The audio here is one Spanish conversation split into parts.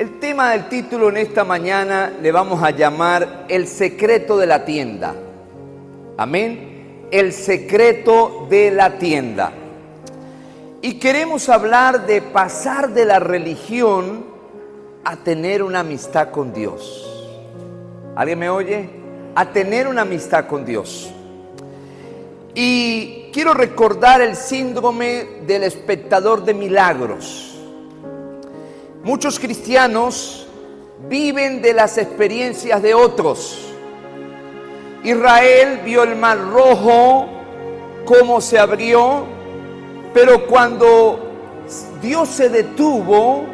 El tema del título en esta mañana le vamos a llamar El secreto de la tienda. Amén. El secreto de la tienda. Y queremos hablar de pasar de la religión a tener una amistad con Dios. ¿Alguien me oye? A tener una amistad con Dios. Y quiero recordar el síndrome del espectador de milagros. Muchos cristianos viven de las experiencias de otros. Israel vio el mar rojo, cómo se abrió, pero cuando Dios se detuvo,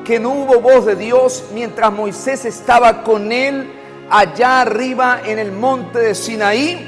que no hubo voz de Dios, mientras Moisés estaba con él allá arriba en el monte de Sinaí,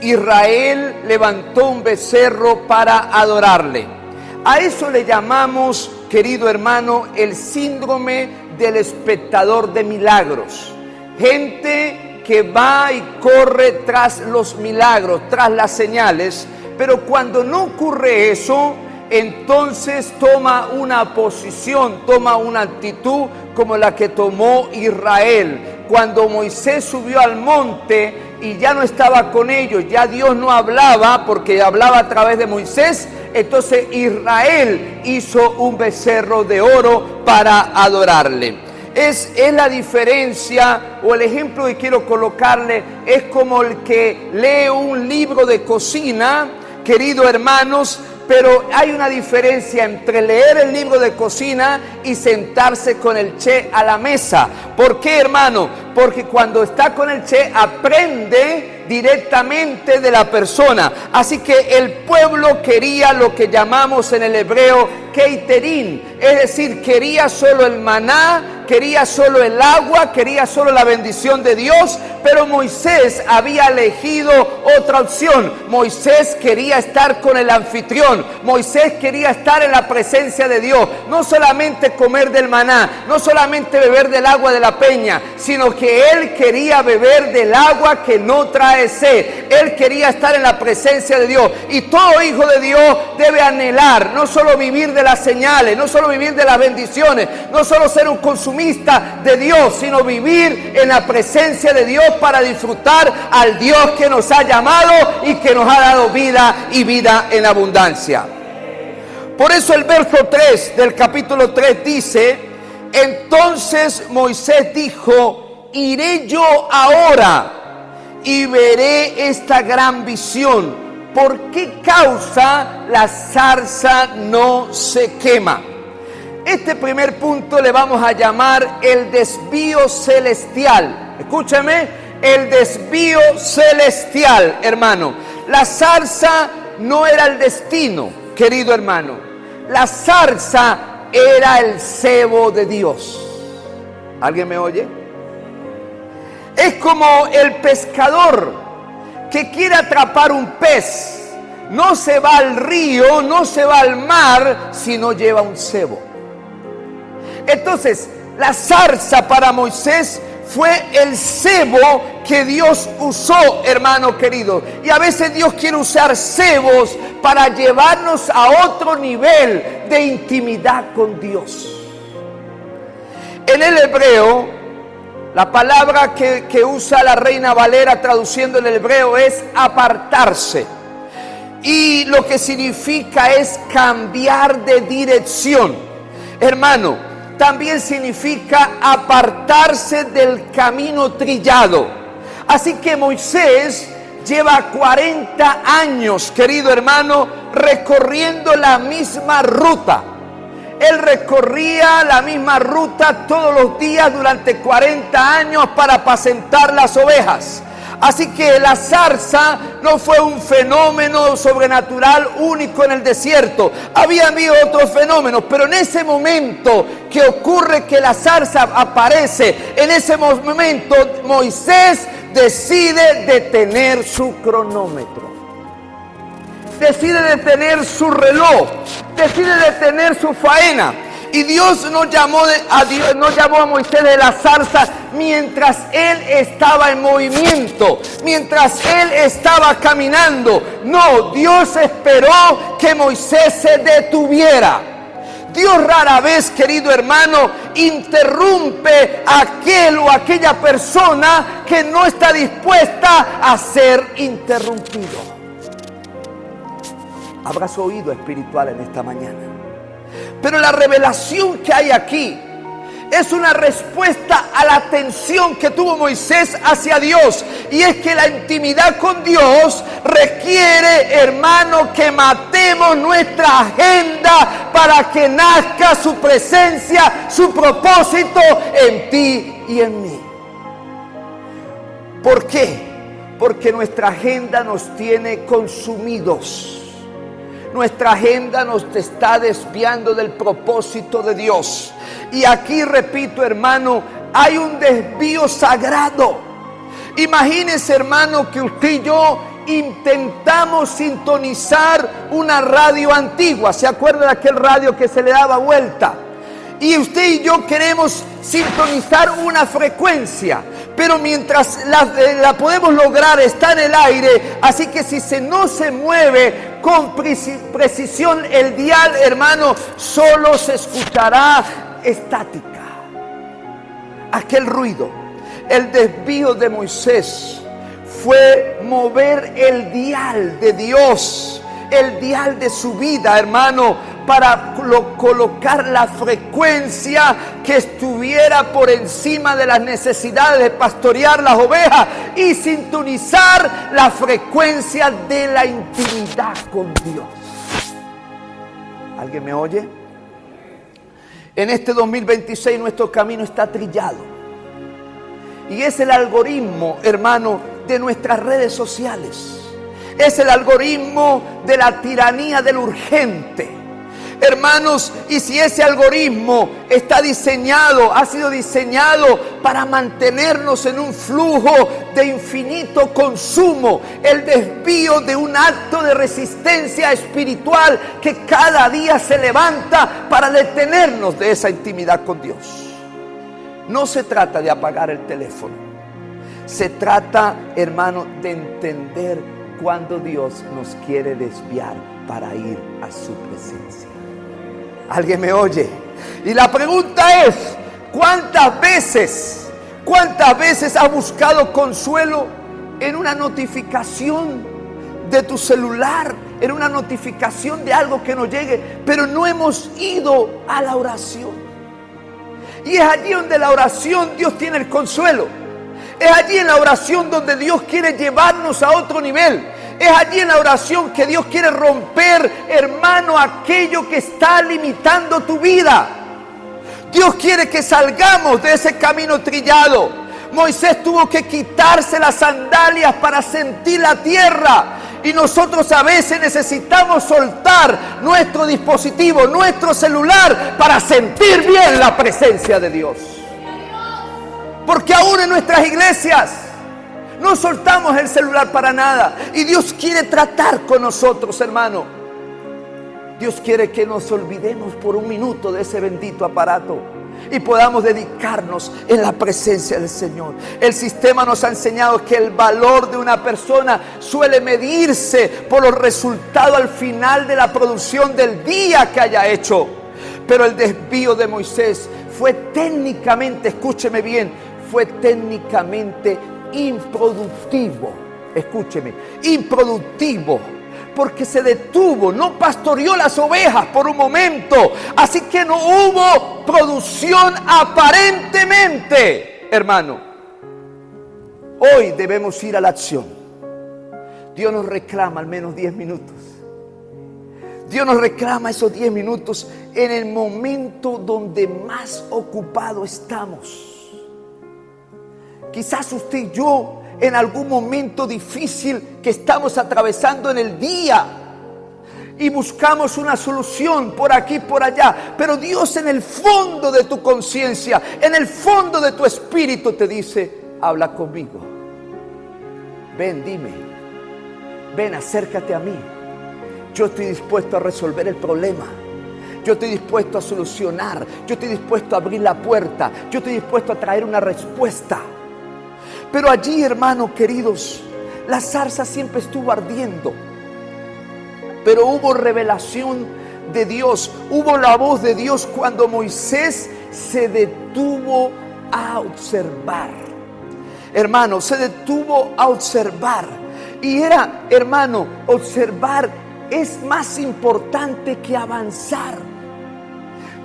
Israel levantó un becerro para adorarle. A eso le llamamos, querido hermano, el síndrome del espectador de milagros. Gente que va y corre tras los milagros, tras las señales, pero cuando no ocurre eso, entonces toma una posición, toma una actitud como la que tomó Israel. Cuando Moisés subió al monte y ya no estaba con ellos, ya Dios no hablaba porque hablaba a través de Moisés, entonces Israel hizo un becerro de oro para adorarle. Es la diferencia, o el ejemplo que quiero colocarle, es como el que lee un libro de cocina, queridos hermanos, pero hay una diferencia entre leer el libro de cocina y sentarse con el Che a la mesa. ¿Por qué, hermano? Porque cuando está con el Che aprende directamente de la persona. Así que el pueblo quería lo que llamamos en el hebreo keiterín, es decir, quería solo el maná, quería solo el agua, quería solo la bendición de Dios, pero Moisés había elegido otra opción. Moisés quería estar con el anfitrión, Moisés quería estar en la presencia de Dios, no solamente comer del maná, no solamente beber del agua de la peña, sino que él quería beber del agua que no trae sed. Él quería estar en la presencia de Dios, y todo hijo de Dios debe anhelar, no solo vivir de las señales, no solo vivir de las bendiciones, no solo ser un consumista de Dios, sino vivir en la presencia de Dios para disfrutar al Dios que nos ha llamado y que nos ha dado vida y vida en abundancia. Por eso el verso 3 del capítulo 3 dice: entonces Moisés dijo, iré yo ahora y veré esta gran visión. ¿Por qué causa la zarza no se quema? Este primer punto le vamos a llamar el desvío celestial. Escúchame, el desvío celestial, hermano. La zarza no era el destino, querido hermano. La zarza era el cebo de Dios. ¿Alguien me oye? Es como el pescador que quiere atrapar un pez. No se va al río, no se va al mar, si no lleva un cebo. Entonces, la zarza para Moisés fue el cebo que Dios usó, hermano querido. Y a veces Dios quiere usar cebos para llevarnos a otro nivel de intimidad con Dios. En el hebreo, la palabra que usa la Reina Valera traduciendo el hebreo es apartarse. Y lo que significa es cambiar de dirección. Hermano, también significa apartarse del camino trillado. Así que Moisés lleva 40 años, querido hermano, recorriendo la misma ruta. Él recorría la misma ruta todos los días durante 40 años para apacentar las ovejas. Así que la zarza no fue un fenómeno sobrenatural único en el desierto. Había habido otros fenómenos, pero en ese momento que ocurre que la zarza aparece, en ese momento Moisés decide detener su cronómetro. Decide detener su reloj, decide detener su faena. Y Dios no llamó a Moisés de la zarza mientras él estaba en movimiento, mientras él estaba caminando. No, Dios esperó que Moisés se detuviera. Dios rara vez, querido hermano, interrumpe a aquel o aquella persona que no está dispuesta a ser interrumpido. Habrás oído espiritual en esta mañana. Pero la revelación que hay aquí es una respuesta a la atención que tuvo Moisés hacia Dios. Y es que la intimidad con Dios requiere, hermano, que matemos nuestra agenda para que nazca su presencia, su propósito en ti y en mí. ¿Por qué? Porque nuestra agenda nos tiene consumidos. Nuestra agenda nos está desviando del propósito de Dios. Y aquí, repito, hermano, hay un desvío sagrado. Imagínense, hermano, que usted y yo intentamos sintonizar una radio antigua. ¿Se acuerda de aquel radio que se le daba vuelta? Y usted y yo queremos sintonizar una frecuencia, pero mientras la podemos lograr, está en el aire. Así que si no se mueve con precisión el dial, hermano, solo se escuchará estática. Aquel ruido. El desvío de Moisés fue mover el dial de Dios, el dial de su vida, hermano, para colocar la frecuencia que estuviera por encima de las necesidades de pastorear las ovejas y sintonizar la frecuencia de la intimidad con Dios. ¿Alguien me oye? En este 2026 nuestro camino está trillado. Y es el algoritmo, hermano, de nuestras redes sociales. Es el algoritmo de la tiranía del urgente. Hermanos, y si ese algoritmo está diseñado, ha sido diseñado para mantenernos en un flujo de infinito consumo, el desvío de un acto de resistencia espiritual que cada día se levanta para detenernos de esa intimidad con Dios. No se trata de apagar el teléfono. Se trata, hermano, de entender cuando Dios nos quiere desviar para ir a su presencia. ¿Alguien me oye? Y la pregunta es, ¿cuántas veces has buscado consuelo en una notificación de tu celular, en una notificación de algo que nos llegue, pero no hemos ido a la oración? Y es allí donde la oración Dios tiene el consuelo. Es allí en la oración donde Dios quiere llevarnos a otro nivel. Es allí en la oración que Dios quiere romper, hermano, aquello que está limitando tu vida. Dios quiere que salgamos de ese camino trillado. Moisés tuvo que quitarse las sandalias para sentir la tierra. Y nosotros a veces necesitamos soltar nuestro dispositivo, nuestro celular, para sentir bien la presencia de Dios. Porque aún en nuestras iglesias no soltamos el celular para nada. Y Dios quiere tratar con nosotros, hermano. Dios quiere que nos olvidemos por un minuto de ese bendito aparato y podamos dedicarnos en la presencia del Señor. El sistema nos ha enseñado que el valor de una persona suele medirse por los resultados al final de la producción del día que haya hecho. Pero el desvío de Moisés fue técnicamente, escúcheme bien, fue técnicamente improductivo. Escúcheme, improductivo. Porque se detuvo, no pastoreó las ovejas por un momento. Así que no hubo producción aparentemente, hermano. Hoy debemos ir a la acción. Dios nos reclama al menos 10 minutos. Dios nos reclama esos 10 minutos en el momento donde más ocupado estamos. Quizás usted y yo, en algún momento difícil que estamos atravesando en el día, y buscamos una solución por aquí, por allá, pero Dios en el fondo de tu conciencia, en el fondo de tu espíritu te dice: habla conmigo, ven, dime, ven, acércate a mí. Yo estoy dispuesto a resolver el problema. Yo estoy dispuesto a solucionar. Yo estoy dispuesto a abrir la puerta. Yo estoy dispuesto a traer una respuesta. Pero allí, hermanos queridos, la zarza siempre estuvo ardiendo. Pero hubo revelación de Dios, hubo la voz de Dios cuando Moisés se detuvo a observar. Hermano, se detuvo a observar. Y era, hermano, observar es más importante que avanzar.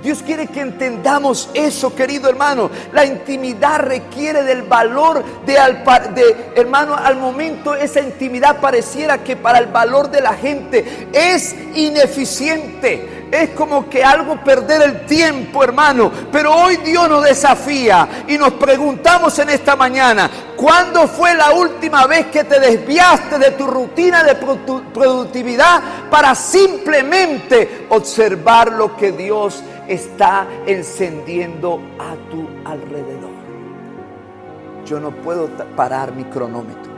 Dios quiere que entendamos eso, querido hermano. La intimidad requiere del valor hermano, al momento esa intimidad pareciera que para el valor de la gente es ineficiente. Es como que algo perder el tiempo, hermano. Pero hoy Dios nos desafía y nos preguntamos en esta mañana: ¿cuándo fue la última vez que te desviaste de tu rutina de productividad para simplemente observar lo que Dios está encendiendo a tu alrededor? Yo no puedo parar mi cronómetro.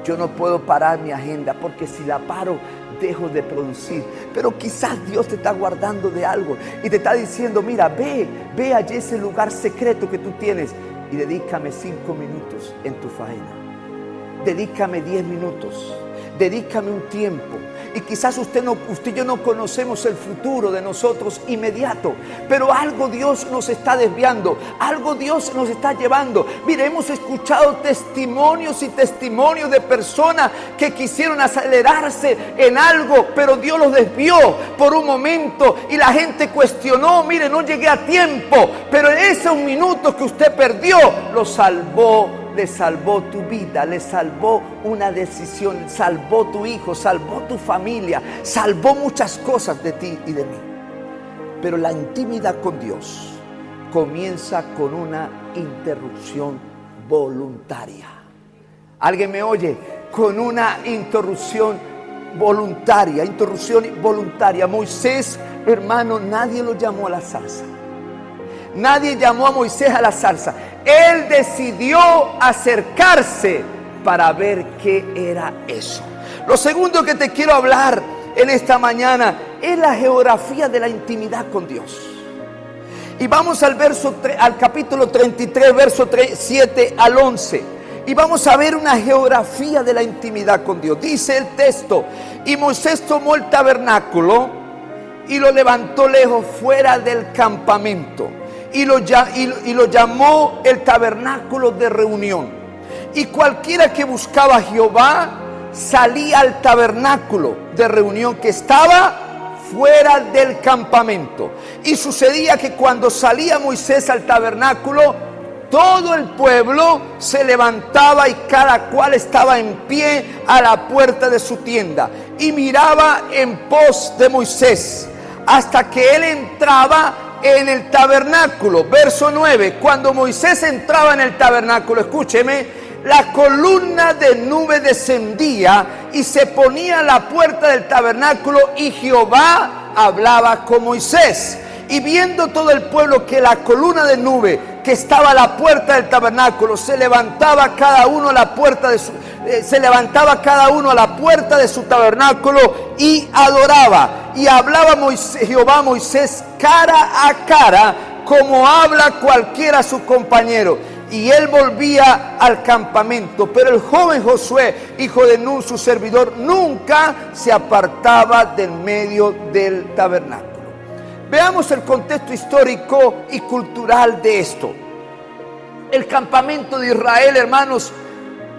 Yo no puedo parar mi agenda, porque si la paro, dejo de producir. Pero quizás Dios te está guardando de algo y te está diciendo: mira, ve allí ese lugar secreto que tú tienes y dedícame 5 minutos en tu faena. Dedícame 10 minutos. Dedícame un tiempo. Y quizás usted y yo no conocemos el futuro de nosotros inmediato, pero algo Dios nos está desviando, algo Dios nos está llevando. Mire, hemos escuchado testimonios y testimonios de personas que quisieron acelerarse en algo, pero Dios los desvió por un momento y la gente cuestionó: mire, no llegué a tiempo, pero ese un minuto que usted perdió lo salvó. Le salvó tu vida, le salvó una decisión, salvó tu hijo, salvó tu familia, salvó muchas cosas de ti y de mí. Pero la intimidad con Dios comienza con una interrupción voluntaria. ¿Alguien me oye? Con una interrupción voluntaria. Moisés, hermano, nadie lo llamó a la zarza. Nadie llamó a Moisés a la zarza. Él decidió acercarse para ver qué era eso. Lo segundo que te quiero hablar en esta mañana es la geografía de la intimidad con Dios. Y vamos al capítulo 33, verso 7 al 11. Y vamos a ver una geografía de la intimidad con Dios. Dice el texto: y Moisés tomó el tabernáculo y lo levantó lejos fuera del campamento. Y lo llamó el tabernáculo de reunión. Y cualquiera que buscaba a Jehová salía al tabernáculo de reunión que estaba fuera del campamento. Y sucedía que cuando salía Moisés al tabernáculo, todo el pueblo se levantaba y cada cual estaba en pie a la puerta de su tienda y miraba en pos de Moisés hasta que él entraba en el tabernáculo. Verso 9: cuando Moisés entraba en el tabernáculo, escúcheme, la columna de nube descendía y se ponía a la puerta del tabernáculo, y Jehová hablaba con Moisés. Y viendo todo el pueblo que la columna de nube que estaba a la puerta del tabernáculo se levantaba cada uno a la puerta de su tabernáculo y adoraba. Y hablaba Jehová a Moisés cara a cara, como habla cualquiera a su compañero. Y él volvía al campamento, pero el joven Josué, hijo de Nun, su servidor, nunca se apartaba del medio del tabernáculo. Veamos el contexto histórico y cultural de esto. El campamento de Israel, hermanos,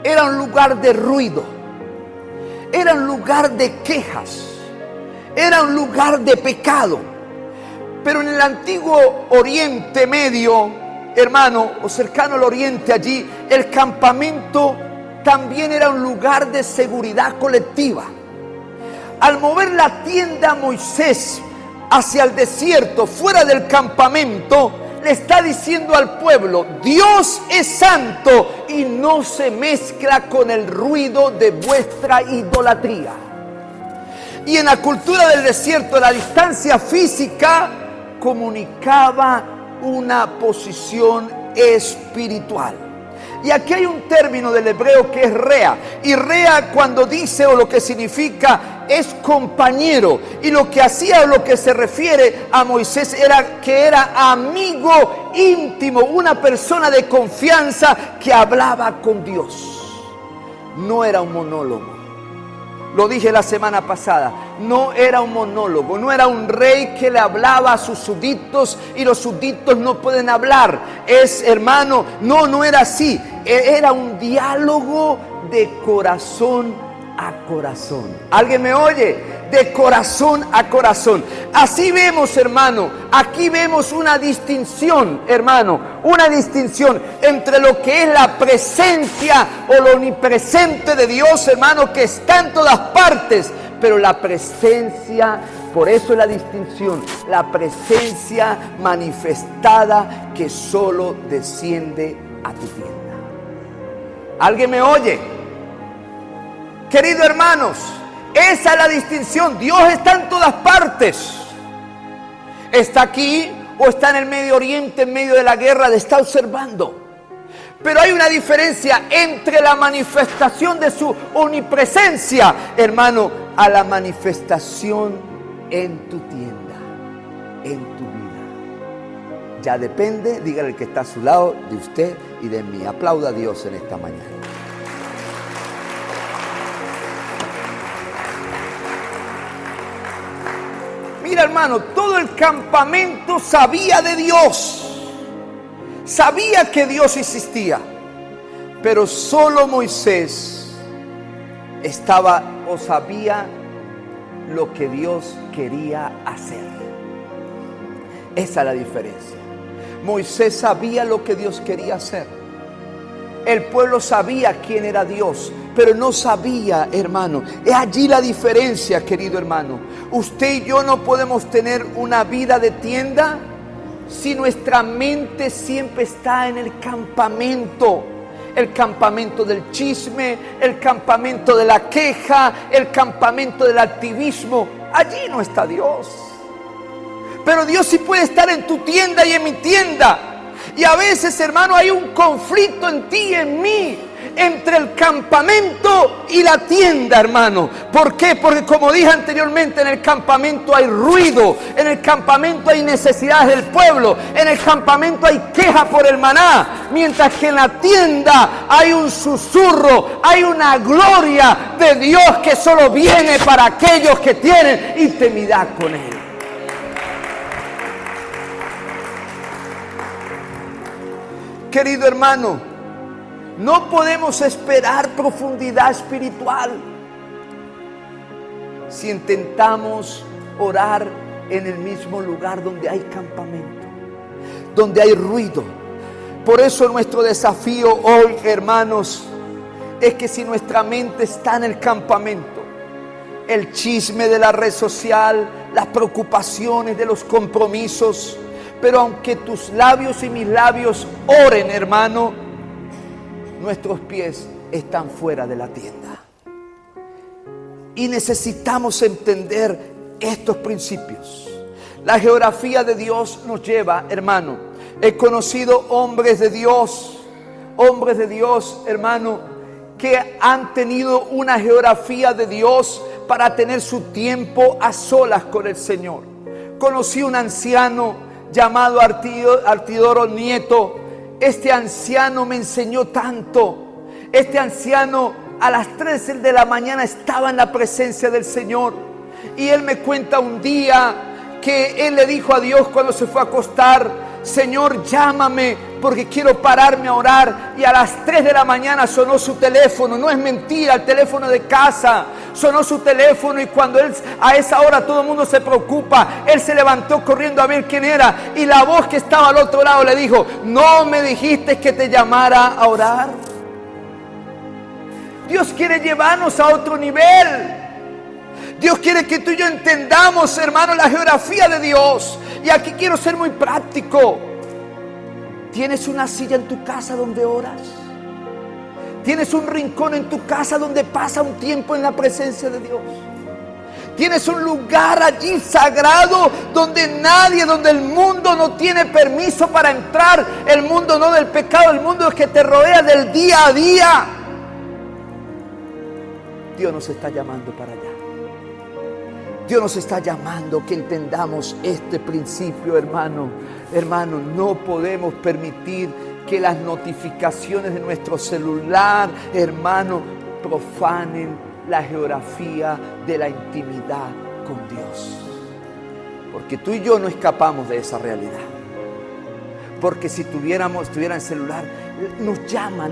era un lugar de ruido, era un lugar de quejas, era un lugar de pecado. Pero en el antiguo Oriente Medio, hermano, o cercano al Oriente, allí el campamento también era un lugar de seguridad colectiva. Al mover la tienda Moisés hacia el desierto, fuera del campamento, le está diciendo al pueblo: Dios es santo y no se mezcla con el ruido de vuestra idolatría. Y en la cultura del desierto, la distancia física comunicaba una posición espiritual. Y aquí hay un término del hebreo que es rea. Y rea, cuando dice, o lo que significa, es compañero. Y lo que hacía, o lo que se refiere a Moisés, era que era amigo íntimo, una persona de confianza que hablaba con Dios. No era un monólogo. Lo dije la semana pasada, no era un monólogo, no era un rey que le hablaba a sus súbditos y los súbditos no pueden hablar. Hermano, no era así. Era un diálogo de corazón a corazón. ¿Alguien me oye? De corazón a corazón. Así vemos, hermano, aquí vemos una distinción, hermano, una distinción entre lo que es la presencia o lo omnipresente de Dios, hermano, que está en todas partes, pero la presencia, por eso es la distinción, la presencia manifestada que solo desciende a tu tienda. ¿Alguien me oye? Queridos hermanos, esa es la distinción. Dios está en todas partes. Está aquí o está en el Medio Oriente, en medio de la guerra, está observando. Pero hay una diferencia entre la manifestación de su omnipresencia, hermano, a la manifestación en tu tienda, en tu vida. Ya depende, dígale al que está a su lado, de usted y de mí. Aplauda a Dios en esta mañana. Mira, hermano, todo el campamento sabía de Dios. Sabía que Dios existía. Pero solo Moisés estaba o sabía lo que Dios quería hacer. Esa es la diferencia. Moisés sabía lo que Dios quería hacer. El pueblo sabía quién era Dios, pero no sabía, hermano. Es allí la diferencia, querido hermano. Usted y yo no podemos tener una vida de tienda si nuestra mente siempre está en el campamento. El campamento del chisme, el campamento de la queja, el campamento del activismo. Allí no está Dios. Pero Dios sí puede estar en tu tienda y en mi tienda. Y a veces, hermano, hay un conflicto en ti y en mí, entre el campamento y la tienda, hermano. ¿Por qué? Porque como dije anteriormente, en el campamento hay ruido, en el campamento hay necesidades del pueblo, en el campamento hay queja por el maná, mientras que en la tienda hay un susurro, hay una gloria de Dios que solo viene para aquellos que tienen intimidad con Él. Querido hermano, no podemos esperar profundidad espiritual si intentamos orar en el mismo lugar donde hay campamento, donde hay ruido. Por eso nuestro desafío hoy, hermanos, es que si nuestra mente está en el campamento, el chisme de la red social, las preocupaciones de los compromisos, pero aunque tus labios y mis labios oren, hermano, nuestros pies están fuera de la tienda. Y necesitamos entender estos principios. La geografía de Dios nos lleva, hermano. He conocido hombres de Dios, hermano, que han tenido una geografía de Dios para tener su tiempo a solas con el Señor. Conocí un anciano llamado Artidoro Nieto. Este anciano me enseñó tanto. Este anciano a las 3 de la mañana estaba en la presencia del Señor. Y él me cuenta un día que él le dijo a Dios cuando se fue a acostar: Señor, llámame porque quiero pararme a orar. Y a las 3 de la mañana sonó su teléfono. No es mentira, el teléfono de casa. Sonó su teléfono y cuando él, a esa hora todo el mundo se preocupa, él se levantó corriendo a ver quién era. Y la voz que estaba al otro lado le dijo: ¿no me dijiste que te llamara a orar? Dios quiere llevarnos a otro nivel. Dios quiere que tú y yo entendamos, hermano, la geografía de Dios. Y aquí quiero ser muy práctico. ¿Tienes una silla en tu casa donde oras? ¿Tienes un rincón en tu casa donde pasa un tiempo en la presencia de Dios? ¿Tienes un lugar allí sagrado donde nadie, donde el mundo no tiene permiso para entrar? El mundo no del pecado, el mundo que te rodea del día a día. Dios nos está llamando para allá. Dios nos está llamando que entendamos este principio, hermano. Hermano, no podemos permitir que las notificaciones de nuestro celular, hermano, profanen la geografía de la intimidad con Dios. Porque tú y yo no escapamos de esa realidad. Porque si tuviera el celular, nos llama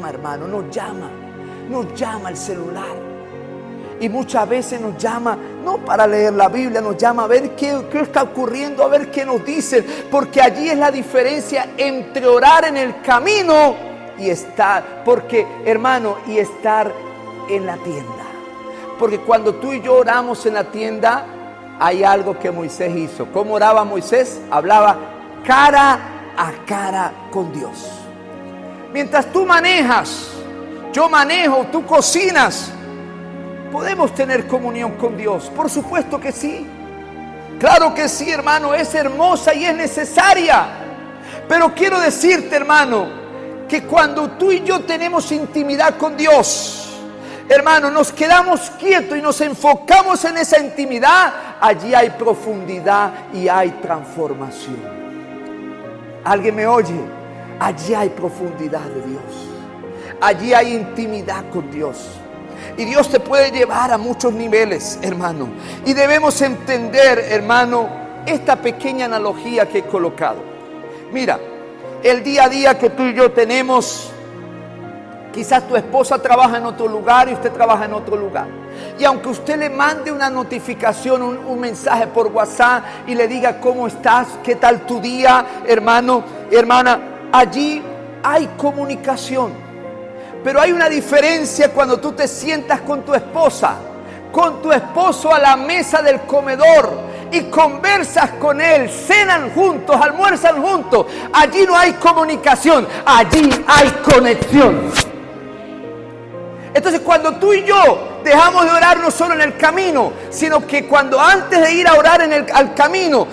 hermano, nos llama el celular. Y muchas veces nos llama, no para leer la Biblia, nos llama a ver qué está ocurriendo, a ver qué nos dicen. Porque allí es la diferencia entre orar en el camino y estar, y estar en la tienda. Porque cuando tú y yo oramos en la tienda, hay algo que Moisés hizo. ¿Cómo oraba Moisés? Hablaba cara a cara con Dios. Mientras tú manejas, yo manejo, tú cocinas, podemos tener comunión con Dios. Por supuesto que sí. Claro que sí, hermano, es hermosa y es necesaria. Pero quiero decirte, hermano, que cuando tú y yo tenemos intimidad con Dios, hermano, nos quedamos quietos y nos enfocamos en esa intimidad, allí hay profundidad y hay transformación. ¿Alguien me oye? Allí hay profundidad de Dios. Allí hay intimidad con Dios. Y Dios te puede llevar a muchos niveles, hermano. Y debemos entender, hermano, esta pequeña analogía que he colocado. Mira, el día a día que tú y yo tenemos, quizás tu esposa trabaja en otro lugar y usted trabaja en otro lugar. Y aunque usted le mande una notificación, un mensaje por WhatsApp y le diga cómo estás, qué tal tu día, hermano, hermana, allí hay comunicación. Pero hay una diferencia cuando tú te sientas con tu esposa, con tu esposo a la mesa del comedor y conversas con él, cenan juntos, almuerzan juntos. Allí no hay comunicación, allí hay conexión. Entonces cuando tú y yo dejamos de orar no solo en el camino, sino que cuando antes de ir a orar en el camino,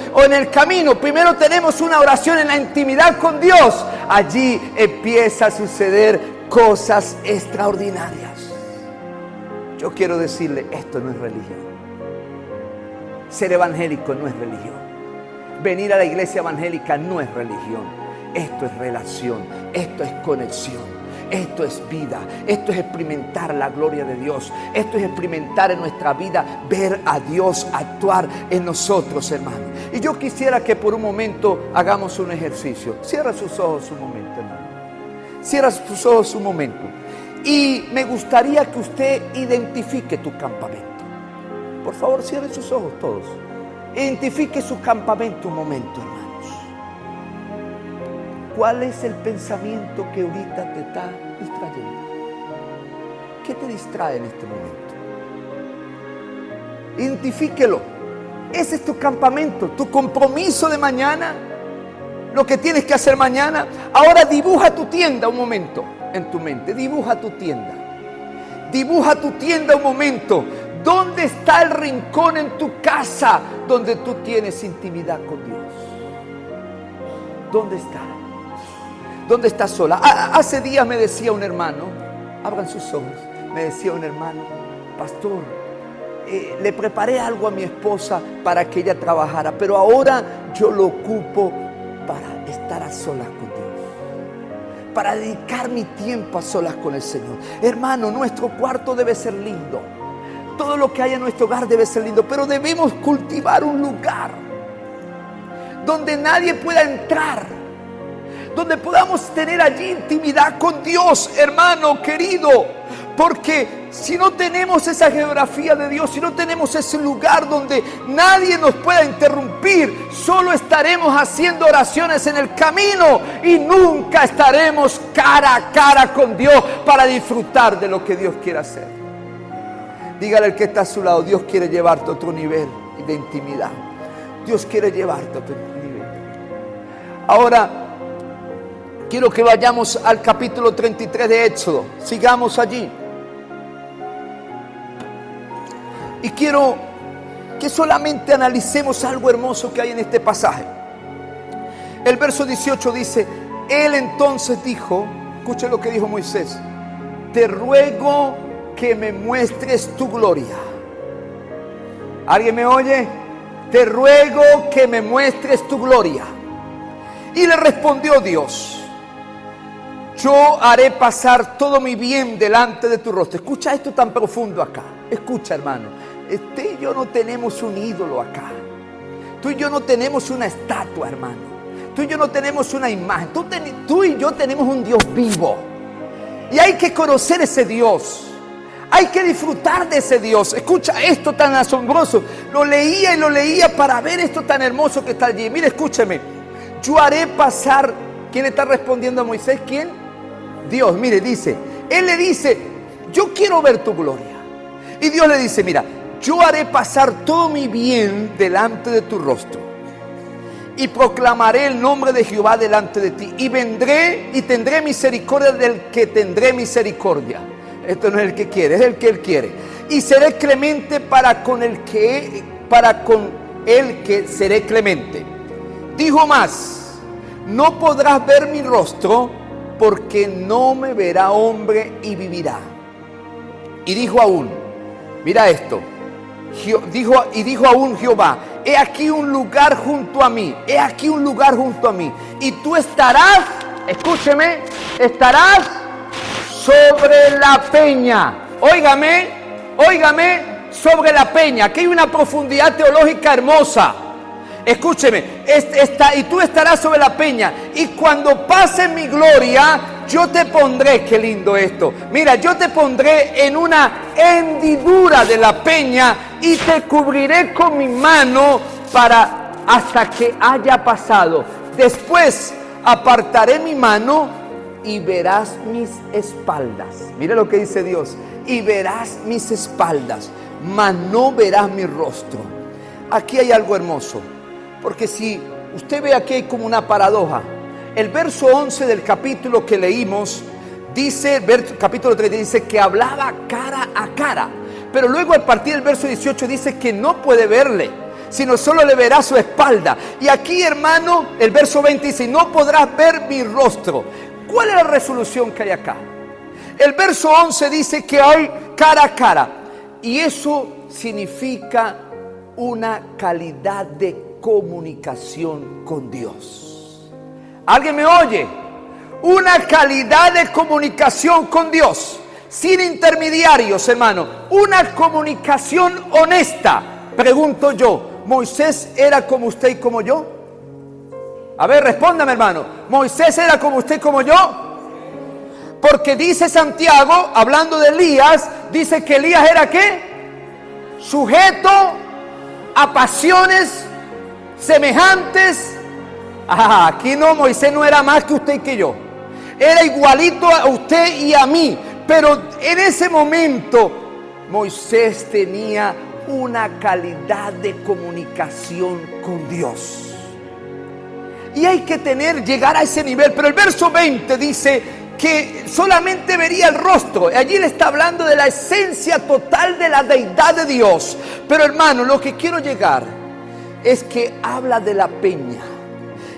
primero tenemos una oración en la intimidad con Dios, allí empieza a suceder cosas extraordinarias. Yo quiero decirle, esto no es religión. Ser evangélico no es religión. Venir a la iglesia evangélica no es religión. Esto es relación, esto es conexión. Esto es vida, esto es experimentar la gloria de Dios. Esto es experimentar en nuestra vida, ver a Dios actuar en nosotros, hermano. Y yo quisiera que por un momento hagamos un ejercicio. Cierra sus ojos un momento, hermano. Cierra sus ojos un momento. Y me gustaría que usted identifique tu campamento. Por favor, cierre sus ojos todos. Identifique su campamento un momento, hermanos. ¿Cuál es el pensamiento que ahorita te está distrayendo? ¿Qué te distrae en este momento? Identifíquelo. Ese es tu campamento, tu compromiso de mañana, lo que tienes que hacer mañana. Ahora dibuja tu tienda un momento en tu mente. Dibuja tu tienda. Dibuja tu tienda un momento. ¿Dónde está el rincón en tu casa donde tú tienes intimidad con Dios? ¿Dónde está? ¿Dónde estás sola? Hace días me decía un hermano, abran sus ojos, me decía un hermano, pastor, le preparé algo a mi esposa para que ella trabajara, pero ahora yo lo ocupo para estar a solas con Dios, para dedicar mi tiempo a solas con el Señor. Hermano, nuestro cuarto debe ser lindo, todo lo que hay en nuestro hogar debe ser lindo, pero debemos cultivar un lugar donde nadie pueda entrar, donde podamos tener allí intimidad con Dios, hermano querido. Porque si no tenemos esa geografía de Dios, si no tenemos ese lugar donde nadie nos pueda interrumpir, solo estaremos haciendo oraciones en el camino y nunca estaremos cara a cara con Dios para disfrutar de lo que Dios quiere hacer. Dígale al que está a su lado, Dios quiere llevarte a otro nivel de intimidad. Dios quiere llevarte a otro nivel. Ahora, quiero que vayamos al capítulo 33 de Éxodo. Sigamos allí. Y quiero que solamente analicemos algo hermoso que hay en este pasaje. El verso 18 dice, él entonces dijo, escuche lo que dijo Moisés, te ruego que me muestres tu gloria. ¿Alguien me oye? Te ruego que me muestres tu gloria. Y le respondió Dios, yo haré pasar todo mi bien delante de tu rostro. Escucha esto tan profundo acá. Escucha, hermano. Usted y yo no tenemos un ídolo acá. Tú y yo no tenemos una estatua, hermano. Tú y yo no tenemos una imagen. Tú y yo tenemos un Dios vivo. Y hay que conocer ese Dios. Hay que disfrutar de ese Dios. Escucha esto tan asombroso. Lo leía y lo leía para ver esto tan hermoso que está allí. Mire, escúcheme. Yo haré pasar. ¿Quién está respondiendo a Moisés? ¿Quién? Dios. Mire, dice. Él le dice, yo quiero ver tu gloria. Y Dios le dice, mira, yo haré pasar todo mi bien delante de tu rostro. Y proclamaré el nombre de Jehová delante de ti. Y vendré y tendré misericordia del que tendré misericordia. Esto no es el que quiere, es el que él quiere. Y seré clemente para con el que seré clemente. Dijo más, no podrás ver mi rostro, porque no me verá hombre y vivirá. Y dijo aún, mira esto, dijo aún Jehová, he aquí un lugar junto a mí, he aquí un lugar junto a mí. Y tú estarás, escúcheme, estarás sobre la peña. Óigame, sobre la peña. Aquí hay una profundidad teológica hermosa. Escúcheme, y tú estarás sobre la peña. Y cuando pase mi gloria, yo te pondré, qué lindo esto. Mira, yo te pondré en una hendidura de la peña y te cubriré con mi mano hasta que haya pasado. Después apartaré mi mano y verás mis espaldas. Mira lo que dice Dios. Y verás mis espaldas, mas no verás mi rostro. Aquí hay algo hermoso. Porque si usted ve aquí hay como una paradoja. El verso 11 del capítulo que leímos dice, capítulo 3 dice que hablaba cara a cara. Pero luego a partir del verso 18 dice que no puede verle, sino solo le verá su espalda. Y aquí, hermano, el verso 20 dice, no podrás ver mi rostro. ¿Cuál es la resolución que hay acá? El verso 11 dice que hay cara a cara. Y eso significa una calidad de comunicación con Dios. ¿Alguien me oye? Una calidad de comunicación con Dios, sin intermediarios, hermano. Una comunicación honesta. Pregunto yo, ¿Moisés era como usted y como yo? A ver, respóndame, hermano. ¿Moisés era como usted y como yo? Porque dice Santiago, hablando de Elías, dice que Elías era ¿qué? Sujeto a pasiones semejantes. Aquí no, Moisés no era más que usted y que yo. Era igualito a usted y a mí. Pero en ese momento Moisés tenía una calidad de comunicación con Dios. Y hay que llegar a ese nivel. Pero el verso 20 dice que solamente vería el rostro. Allí le está hablando de la esencia total de la deidad de Dios. Pero hermano, lo que quiero llegar es que habla de la peña.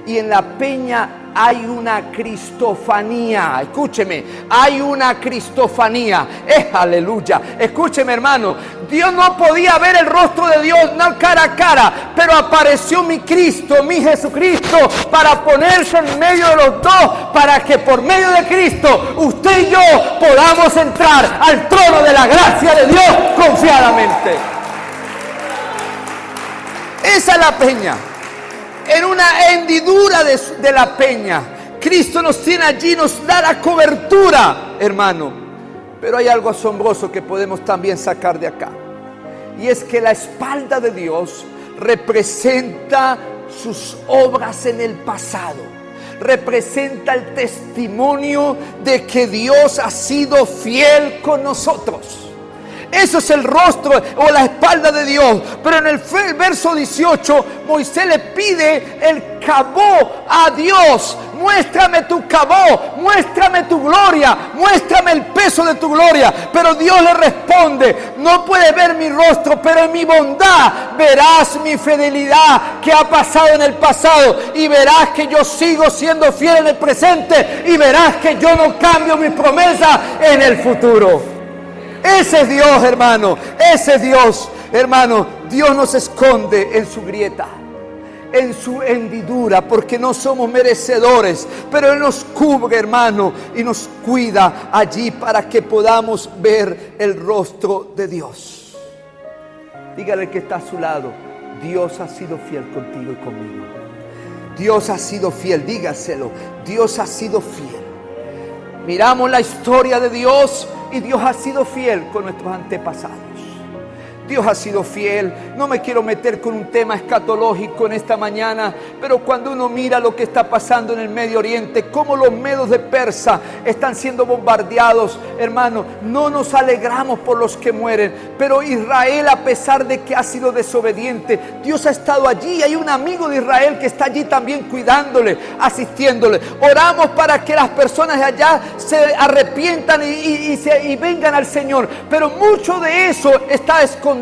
Y en la peña hay una cristofanía. Escúcheme, hay una cristofanía. Aleluya. Escúcheme, hermano. Dios no podía ver el rostro de Dios, no cara a cara, pero apareció mi Cristo, mi Jesucristo, para ponerse en medio de los dos, para que por medio de Cristo usted y yo podamos entrar al trono de la gracia de Dios confiadamente. Esa es la peña. En una hendidura de la peña, Cristo nos tiene allí, nos da la cobertura, hermano. Pero hay algo asombroso que podemos también sacar de acá. Y es que la espalda de Dios representa sus obras en el pasado. Representa el testimonio de que Dios ha sido fiel con nosotros. Eso es el rostro o la espalda de Dios. Pero en el verso 18, Moisés le pide el cabó a Dios. Muéstrame tu cabó, muéstrame tu gloria, muéstrame el peso de tu gloria. Pero Dios le responde, no puedes ver mi rostro, pero en mi bondad verás mi fidelidad que ha pasado en el pasado. Y verás que yo sigo siendo fiel en el presente. Y verás que yo no cambio mi promesa en el futuro. Ese es Dios, hermano. Ese es Dios, hermano. Dios no se esconde en su grieta. en su hendidura, porque no somos merecedores, pero Él nos cubre, hermano, y nos cuida allí para que podamos ver el rostro de Dios. Dígale que está a su lado: Dios ha sido fiel contigo y conmigo. Dios ha sido fiel, dígaselo: Dios ha sido fiel. Miramos la historia de Dios y Dios ha sido fiel con nuestros antepasados. Dios ha sido fiel. No me quiero meter con un tema escatológico en esta mañana, pero cuando uno mira lo que está pasando en el Medio Oriente, cómo los medos de Persa están siendo bombardeados, hermano, no nos alegramos por los que mueren, pero Israel, a pesar de que ha sido desobediente, Dios ha estado allí. Hay un amigo de Israel que está allí también cuidándole, asistiéndole. Oramos para que las personas de allá se arrepientan y vengan al Señor, pero mucho de eso está escondido,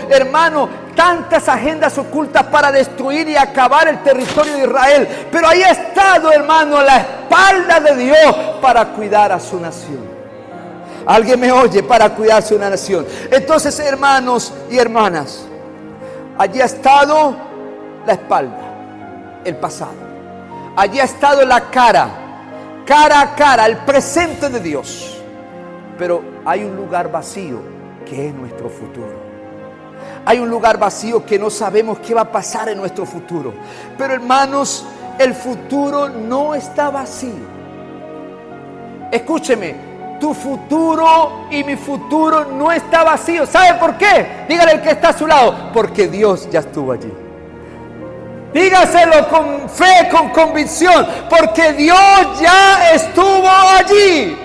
hermano. Tantas agendas ocultas para destruir y acabar el territorio de Israel, pero ahí ha estado, hermano, a la espalda de Dios para cuidar a su nación. ¿Alguien me oye? Para cuidar a su nación. Entonces, hermanos y hermanas, allí ha estado la espalda, el pasado. Allí ha estado la cara a cara, el presente de Dios. Pero hay un lugar vacío que es nuestro futuro. Hay un lugar vacío que no sabemos qué va a pasar en nuestro futuro. Pero, hermanos, el futuro no está vacío. Escúcheme, tu futuro y mi futuro no está vacío. ¿Sabe por qué? Dígale al que está a su lado: porque Dios ya estuvo allí. Dígaselo con fe, con convicción: porque Dios ya estuvo allí.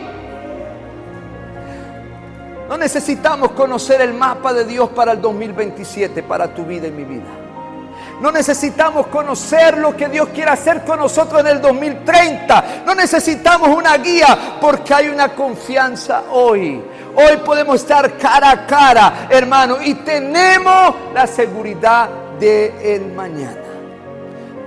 No necesitamos conocer el mapa de Dios para el 2027, para tu vida y mi vida. No necesitamos conocer lo que Dios quiere hacer con nosotros en el 2030. No necesitamos una guía, porque hay una confianza hoy. Hoy podemos estar cara a cara, hermano, y tenemos la seguridad del mañana.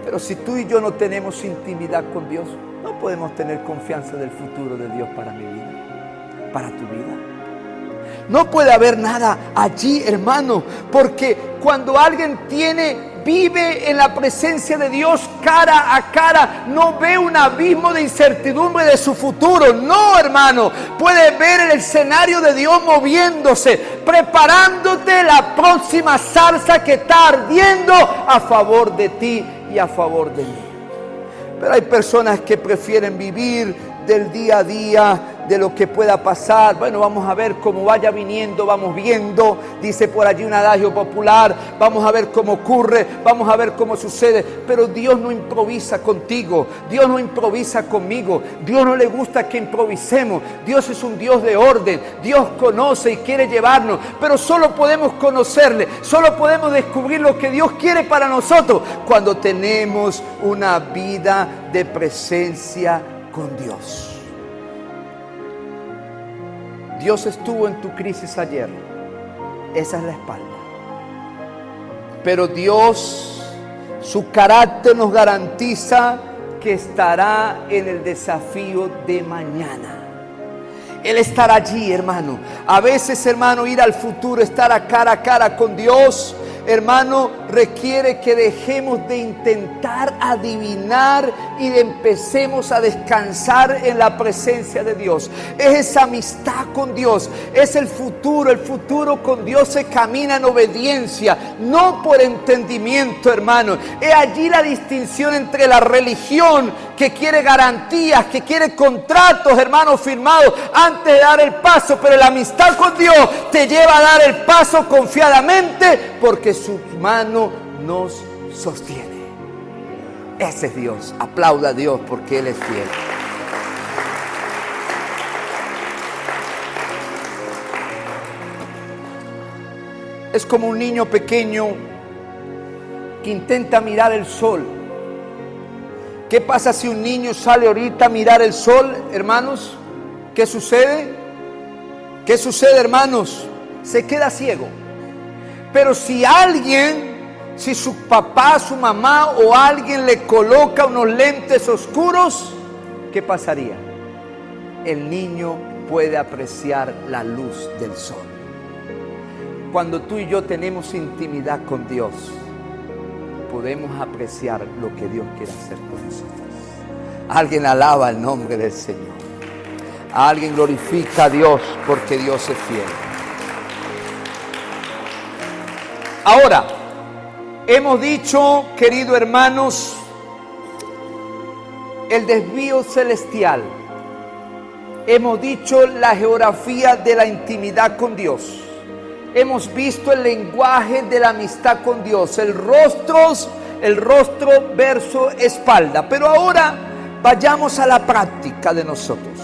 Pero si tú y yo no tenemos intimidad con Dios, no podemos tener confianza del futuro de Dios para mi vida, para tu vida. No puede haber nada allí, hermano, porque cuando alguien vive en la presencia de Dios cara a cara, no ve un abismo de incertidumbre de su futuro. No, hermano, puede ver el escenario de Dios moviéndose, preparándote la próxima zarza que está ardiendo a favor de ti y a favor de mí. Pero hay personas que prefieren vivir del día a día, de lo que pueda pasar. Bueno, vamos a ver cómo vaya viniendo, vamos viendo, dice por allí un adagio popular, vamos a ver cómo ocurre, vamos a ver cómo sucede. Pero Dios no improvisa contigo, Dios no improvisa conmigo, Dios no le gusta que improvisemos. Dios es un Dios de orden, Dios conoce y quiere llevarnos, pero solo podemos conocerle, solo podemos descubrir lo que Dios quiere para nosotros cuando tenemos una vida de presencia con Dios. Dios estuvo en tu crisis ayer. Esa es la espalda. Pero Dios, su carácter nos garantiza que estará en el desafío de mañana. Él estará allí, hermano. A veces, hermano, ir al futuro, estar a cara con Dios, hermano, requiere que dejemos de intentar adivinar y empecemos a descansar en la presencia de Dios. Es esa amistad con Dios, es el futuro con Dios se camina en obediencia, no por entendimiento, hermano. Es allí la distinción entre la religión que quiere garantías, que quiere contratos, hermano, firmados antes de dar el paso, pero la amistad con Dios te lleva a dar el paso confiadamente porque su mano nos sostiene. Ese es Dios. Aplauda a Dios porque Él es fiel. Es como un niño pequeño que intenta mirar el sol. ¿Qué pasa si un niño sale ahorita a mirar el sol, hermanos? ¿Qué sucede? ¿Qué sucede, hermanos? Se queda ciego. Pero si su papá, su mamá o alguien le coloca unos lentes oscuros, ¿qué pasaría? El niño puede apreciar la luz del sol. Cuando tú y yo tenemos intimidad con Dios, podemos apreciar lo que Dios quiere hacer con nosotros. Alguien alaba el nombre del Señor. Alguien glorifica a Dios porque Dios es fiel. Ahora, hemos dicho, queridos hermanos, el desvío celestial. Hemos dicho la geografía de la intimidad con Dios. Hemos visto el lenguaje de la amistad con Dios, el rostro versus espalda. Pero ahora vayamos a la práctica de nosotros.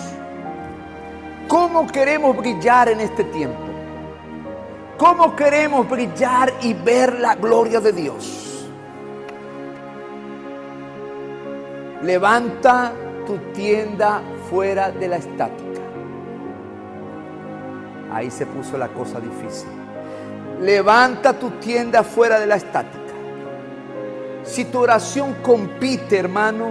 ¿Cómo queremos brillar en este tiempo? ¿Cómo queremos brillar y ver la gloria de Dios? Levanta tu tienda fuera de la estática. Ahí se puso la cosa difícil. Levanta tu tienda fuera de la estática. Si tu oración compite, hermano,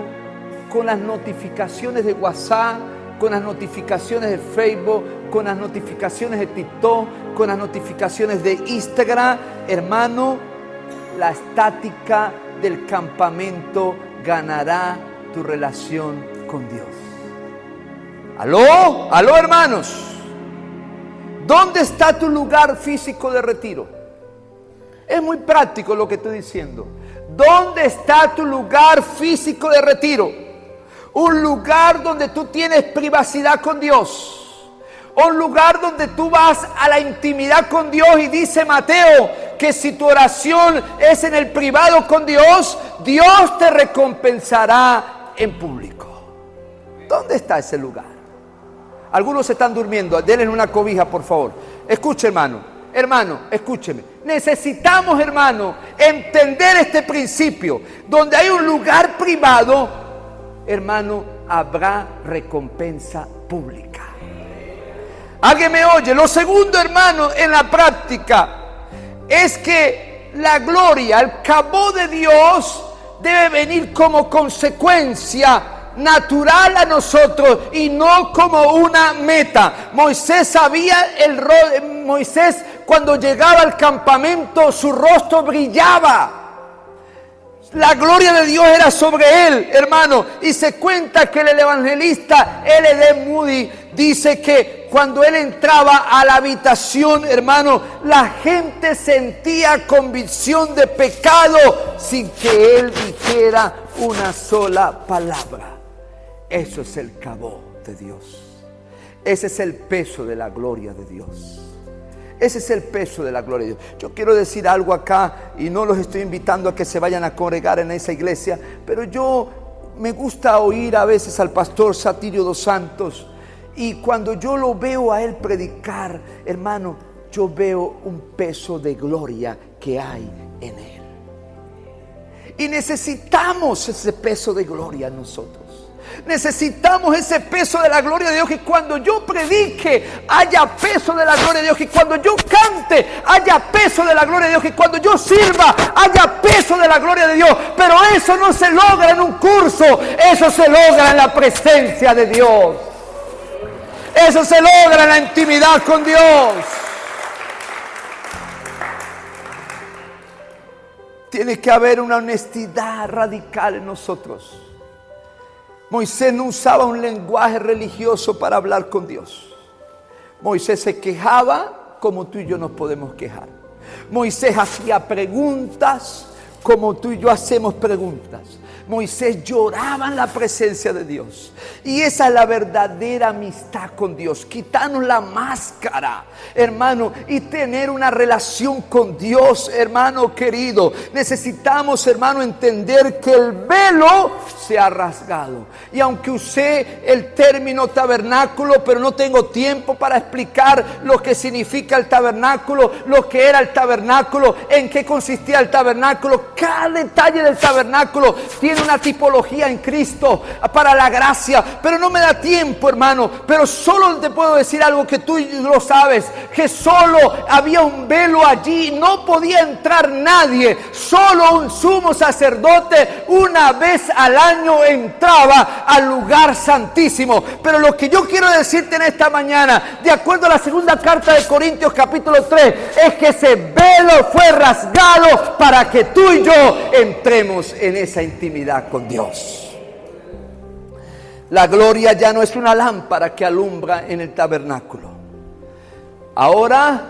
con las notificaciones de WhatsApp, con las notificaciones de Facebook, con las notificaciones de TikTok, con las notificaciones de Instagram, hermano, la estática del campamento ganará tu relación con Dios. ¿Aló, hermanos? ¿Dónde está tu lugar físico de retiro? Es muy práctico lo que estoy diciendo. ¿Dónde está tu lugar físico de retiro? Un lugar donde tú tienes privacidad con Dios. Un lugar donde tú vas a la intimidad con Dios. Y dice Mateo que si tu oración es en el privado con Dios, Dios te recompensará en público. ¿Dónde está ese lugar? Algunos están durmiendo. Denle una cobija, por favor. Escuche, hermano, escúcheme. Necesitamos, hermano, entender este principio. Donde hay un lugar privado, hermano, habrá recompensa pública. ¿Alguien me oye? Lo segundo, hermano, en la práctica, es que la gloria, el kabod de Dios, debe venir como consecuencia natural a nosotros y no como una meta. Moisés sabía Moisés, cuando llegaba al campamento, su rostro brillaba. La gloria de Dios era sobre él, hermano. Y se cuenta que el evangelista L.D. Moody dice que cuando él entraba a la habitación, hermano, la gente sentía convicción de pecado sin que él dijera una sola palabra. Eso es el kabod de Dios. Ese es el peso de la gloria de Dios. Ese es el peso de la gloria de Dios. Yo quiero decir algo acá y no los estoy invitando a que se vayan a congregar en esa iglesia, pero yo me gusta oír a veces al pastor Satirio dos Santos, y cuando yo lo veo a él predicar, hermano, yo veo un peso de gloria que hay en él. Y necesitamos ese peso de gloria en nosotros. Necesitamos ese peso de la gloria de Dios, que cuando yo predique haya peso de la gloria de Dios, que cuando yo cante haya peso de la gloria de Dios, que cuando yo sirva haya peso de la gloria de Dios. Pero eso no se logra en un curso, eso se logra en la presencia de Dios. Eso se logra en la intimidad con Dios. Tiene que haber una honestidad radical en nosotros. Moisés no usaba un lenguaje religioso para hablar con Dios. Moisés se quejaba como tú y yo nos podemos quejar. Moisés hacía preguntas como tú y yo hacemos preguntas. Moisés lloraba en la presencia de Dios. Y esa es la verdadera amistad con Dios. Quitarnos la máscara, hermano, y tener una relación con Dios, hermano querido. Necesitamos, hermano, entender que el velo se ha rasgado. Y aunque usé el término tabernáculo, pero no tengo tiempo para explicar lo que significa el tabernáculo, lo que era el tabernáculo, en qué consistía el tabernáculo, cada detalle del tabernáculo tiene tiene una tipología en Cristo para la gracia, pero no me da tiempo, hermano. Pero solo te puedo decir algo que tú lo sabes, que solo había un velo allí, no podía entrar nadie, solo un sumo sacerdote una vez al año entraba al lugar santísimo. Pero lo que yo quiero decirte en esta mañana, de acuerdo a la segunda carta de Corintios capítulo 3, es que ese velo fue rasgado para que tú y yo entremos en esa intimidad con Dios. La gloria ya no es una lámpara que alumbra en el tabernáculo. Ahora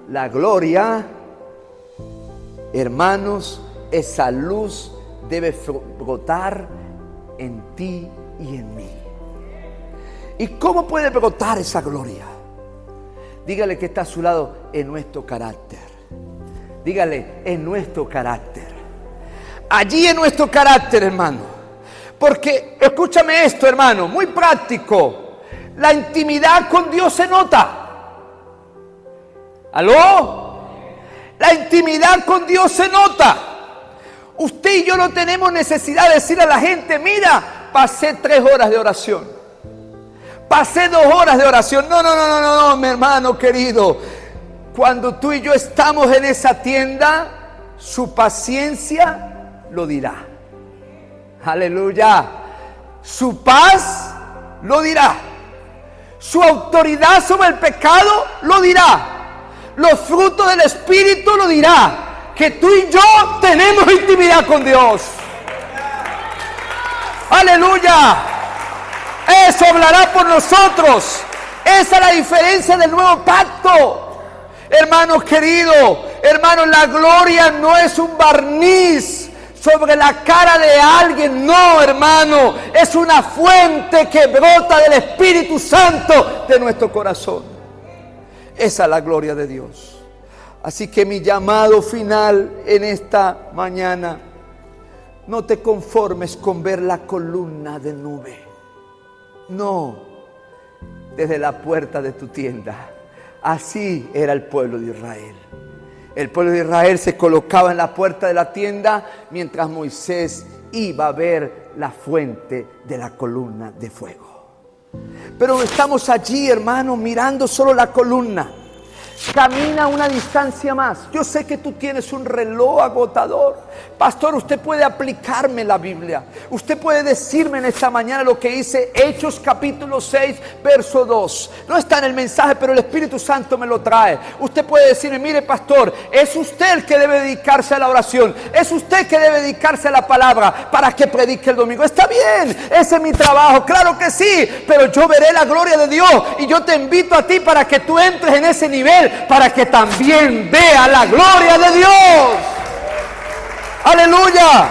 la gloria, hermanos, esa luz debe brotar en ti y en mí. ¿Y cómo puede brotar esa gloria? Dígale que está a su lado: en nuestro carácter. Dígale: en nuestro carácter. Allí en nuestro carácter, hermano. Porque, escúchame esto, hermano, muy práctico. La intimidad con Dios se nota. ¿Aló? La intimidad con Dios se nota. Usted y yo no tenemos necesidad de decirle a la gente: mira, pasé 3 horas de oración, pasé 2 horas de oración. No, mi hermano querido. Cuando tú y yo estamos en esa tienda, su paciencia lo dirá. Aleluya. Su paz lo dirá. Su autoridad sobre el pecado lo dirá. Los frutos del Espíritu lo dirá. Que tú y yo tenemos intimidad con Dios. Aleluya. Eso hablará por nosotros. Esa es la diferencia del nuevo pacto. Hermanos queridos, hermanos, la gloria no es un barniz sobre la cara de alguien, no, hermano, es una fuente que brota del Espíritu Santo de nuestro corazón. Esa es la gloria de Dios. Así que mi llamado final en esta mañana: no te conformes con ver la columna de nube. No, desde la puerta de tu tienda. Así era el pueblo de Israel. El pueblo de Israel se colocaba en la puerta de la tienda mientras Moisés iba a ver la fuente de la columna de fuego. Pero estamos allí, hermano, mirando solo la columna. Camina una distancia más. Yo sé que tú tienes un reloj agotador. Pastor, usted puede aplicarme la Biblia. Usted puede decirme en esta mañana lo que dice Hechos capítulo 6, verso 2. No está en el mensaje, pero el Espíritu Santo me lo trae. Usted puede decirme: mire, pastor, es usted el que debe dedicarse a la oración. Es usted que debe dedicarse a la palabra para que predique el domingo. Está bien, ese es mi trabajo. Claro que sí, pero yo veré la gloria de Dios. Y yo te invito a ti para que tú entres en ese nivel, para que también vea la gloria de Dios. Aleluya.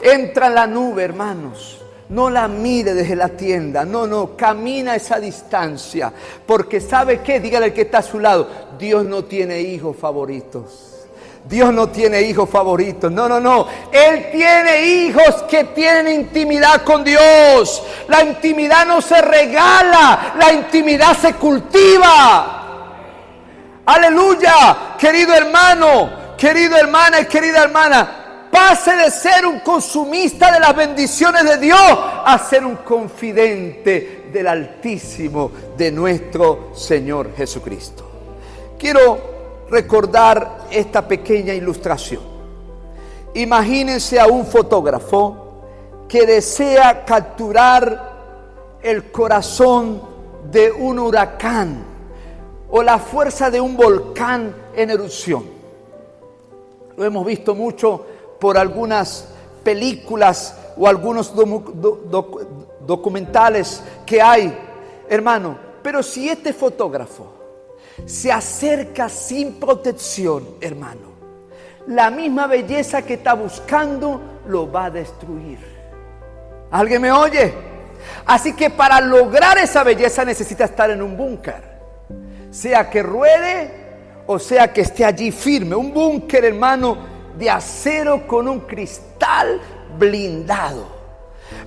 Entra en la nube, hermanos. No la mire desde la tienda. No, camina esa distancia. Porque ¿sabe qué? Dígale al que está a su lado: Dios no tiene hijos favoritos. Dios no tiene hijos favoritos. No. Él tiene hijos que tienen intimidad con Dios. La intimidad no se regala, la intimidad se cultiva. Aleluya. Querido hermano, querida hermana y querida hermana, pase de ser un consumista de las bendiciones de Dios a ser un confidente del Altísimo, de nuestro Señor Jesucristo. Quiero recordar esta pequeña ilustración. Imagínense a un fotógrafo que desea capturar el corazón de un huracán o la fuerza de un volcán en erupción. Lo hemos visto mucho por algunas películas o algunos documentales que hay, hermano. Pero si este fotógrafo se acerca sin protección, hermano, la misma belleza que está buscando lo va a destruir. ¿Alguien me oye? Así que para lograr esa belleza necesita estar en un búnker, sea que ruede o sea que esté allí firme. Un búnker, hermano, de acero con un cristal blindado.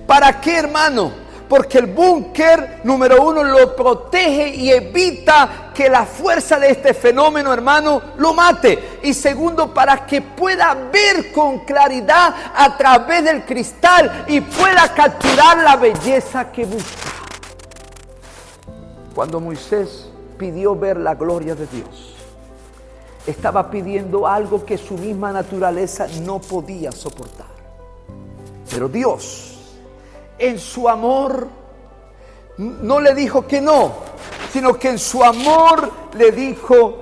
¿Para qué, hermano? porque el búnker, número uno, lo protege y evita que la fuerza de este fenómeno, hermano, lo mate. Y segundo, para que pueda ver con claridad a través del cristal y pueda capturar la belleza que busca. Cuando Moisés pidió ver la gloria de Dios, estaba pidiendo algo que su misma naturaleza no podía soportar. Pero Dios, en su amor, no le dijo que no, sino que en su amor le dijo: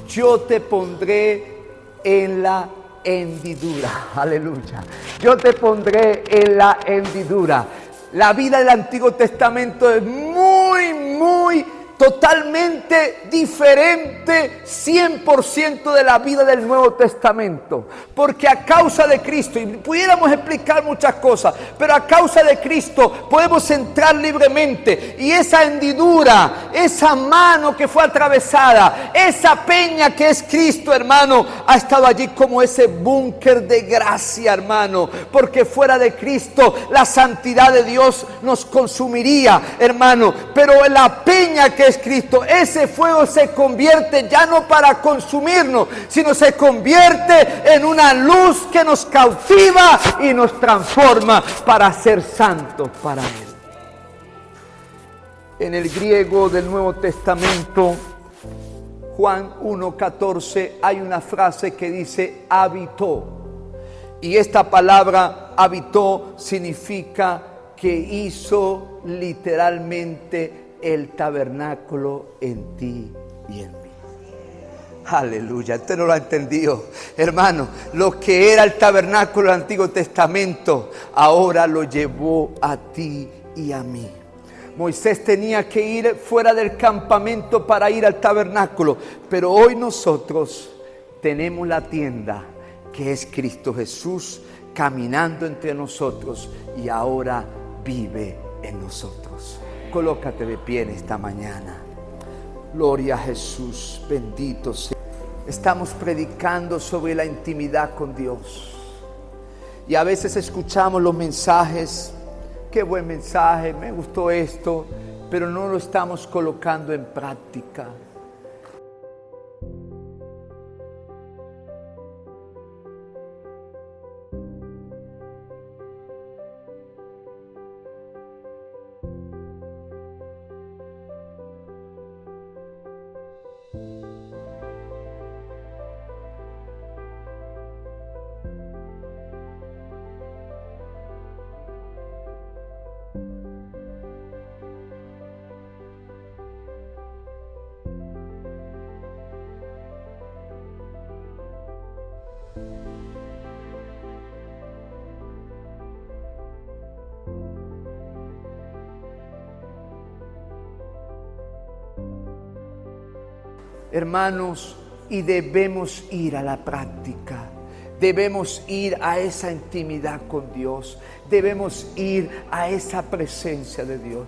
yo te pondré en la hendidura. Aleluya. Yo te pondré en la hendidura. La vida del Antiguo Testamento es muy totalmente diferente, 100% de la vida del Nuevo Testamento, porque a causa de Cristo, y pudiéramos explicar muchas cosas, pero a causa de Cristo podemos entrar libremente, y esa hendidura, esa mano que fue atravesada, esa peña que es Cristo, hermano, ha estado allí como ese búnker de gracia, hermano, porque fuera de Cristo la santidad de Dios nos consumiría, hermano, pero la peña que es Cristo, ese fuego se convierte ya no para consumirnos, sino se convierte en una luz que nos cautiva y nos transforma para ser santos para Él. En el griego del Nuevo Testamento, Juan 1:14, hay una frase que dice habitó, y esta palabra habitó significa que hizo literalmente el tabernáculo en ti y en mí. Aleluya, usted no lo ha entendido, hermano. Lo que era el tabernáculo del Antiguo Testamento, ahora lo llevó a ti y a mí. Moisés tenía que ir fuera del campamento para ir al tabernáculo, pero hoy nosotros tenemos la tienda que es Cristo Jesús caminando entre nosotros y ahora vive en nosotros. Colócate de pie en esta mañana. Gloria a Jesús, bendito sea. Estamos predicando sobre la intimidad con Dios. Y a veces escuchamos los mensajes. Qué buen mensaje, me gustó esto, pero no lo estamos colocando en práctica. Hermanos, y debemos ir a la práctica, debemos ir a esa intimidad con Dios, debemos ir a esa presencia de Dios.